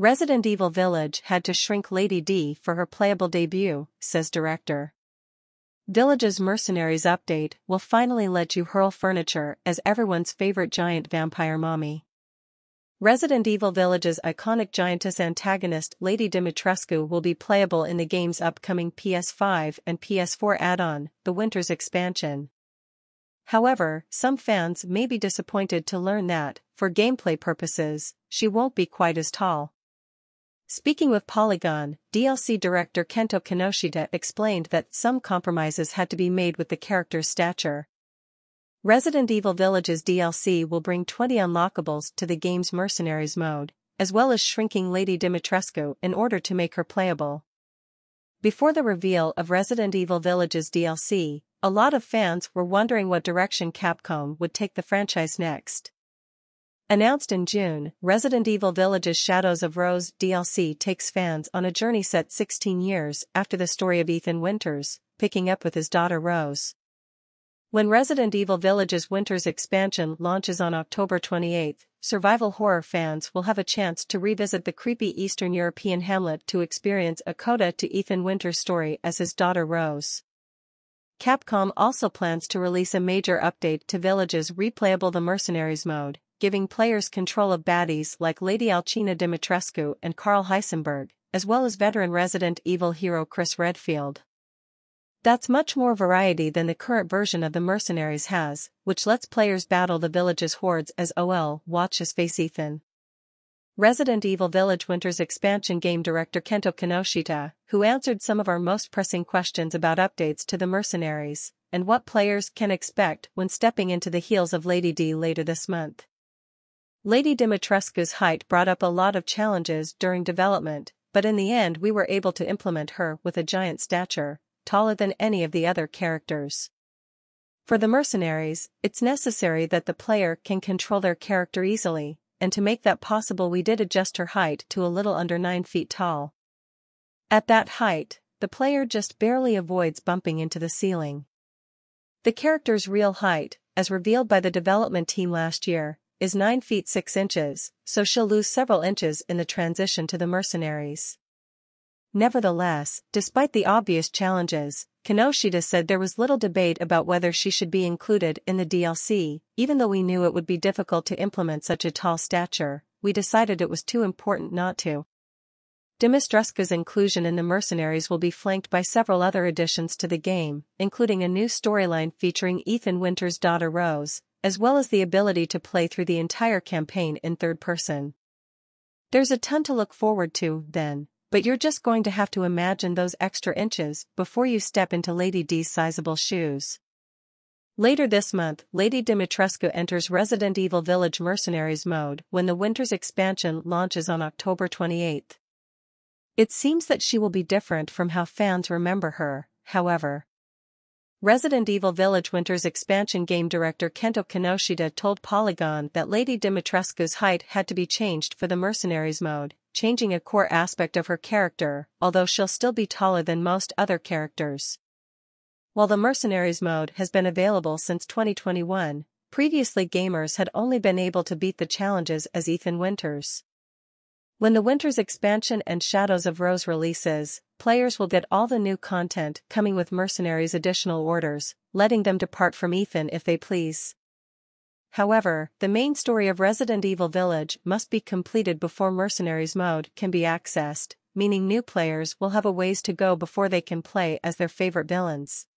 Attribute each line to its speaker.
Speaker 1: Resident Evil Village had to shrink Lady D for her playable debut, says director. Village's Mercenaries update will finally let you hurl furniture as everyone's favorite giant vampire mommy. Resident Evil Village's iconic giantess antagonist Lady Dimitrescu will be playable in the game's upcoming PS5 and PS4 add-on, the Winter's Expansion. However, some fans may be disappointed to learn that, for gameplay purposes, she won't be quite as tall. Speaking with Polygon, DLC director Kento Kinoshita explained that some compromises had to be made with the character's stature. Resident Evil Village's DLC will bring 20 unlockables to the game's Mercenaries mode, as well as shrinking Lady Dimitrescu in order to make her playable. Before the reveal of Resident Evil Village's DLC, a lot of fans were wondering what direction Capcom would take the franchise next. Announced in June, Resident Evil Village's Shadows of Rose DLC takes fans on a journey set 16 years after the story of Ethan Winters, picking up with his daughter Rose. When Resident Evil Village's Winter's Expansion launches on October 28, survival horror fans will have a chance to revisit the creepy Eastern European hamlet to experience a coda to Ethan Winters' story as his daughter Rose. Capcom also plans to release a major update to Village's replayable The Mercenaries mode, giving players control of baddies like Lady Alcina Dimitrescu and Carl Heisenberg, as well as veteran Resident Evil hero Chris Redfield. That's much more variety than the current version of The Mercenaries has, which lets players battle the Village's hordes as watch as face Ethan. Resident Evil Village Winter's Expansion game director Kento Kinoshita, who answered some of our most pressing questions about updates to The Mercenaries, and what players can expect when stepping into the heels of Lady D later this month. Lady Dimitrescu's height brought up a lot of challenges during development, but in the end we were able to implement her with a giant stature, taller than any of the other characters. For the Mercenaries, it's necessary that the player can control their character easily, and to make that possible we did adjust her height to a little under 9 feet tall. At that height, the player just barely avoids bumping into the ceiling. The character's real height, as revealed by the development team last year, is 9 feet 6 inches, so she'll lose several inches in the transition to the Mercenaries. Nevertheless, despite the obvious challenges, Kinoshita said there was little debate about whether she should be included in the DLC. Even though we knew it would be difficult to implement such a tall stature, we decided it was too important not to. Dimitrescu's inclusion in the Mercenaries will be flanked by several other additions to the game, including a new storyline featuring Ethan Winters' daughter Rose, as well as the ability to play through the entire campaign in third person. There's a ton to look forward to, then, but you're just going to have to imagine those extra inches before you step into Lady D's sizable shoes. Later this month, Lady Dimitrescu enters Resident Evil Village Mercenaries mode when the Winter's Expansion launches on October 28. It seems that she will be different from how fans remember her, however. Resident Evil Village Winter's Expansion game director Kento Kinoshita told Polygon that Lady Dimitrescu's height had to be changed for the Mercenaries mode, changing a core aspect of her character, although she'll still be taller than most other characters. While the Mercenaries mode has been available since 2021, previously gamers had only been able to beat the challenges as Ethan Winters. When the Winter's Expansion and Shadows of Rose releases, players will get all the new content coming with Mercenaries additional orders, letting them depart from Ethan if they please. However, the main story of Resident Evil Village must be completed before Mercenaries mode can be accessed, meaning new players will have a ways to go before they can play as their favorite villains.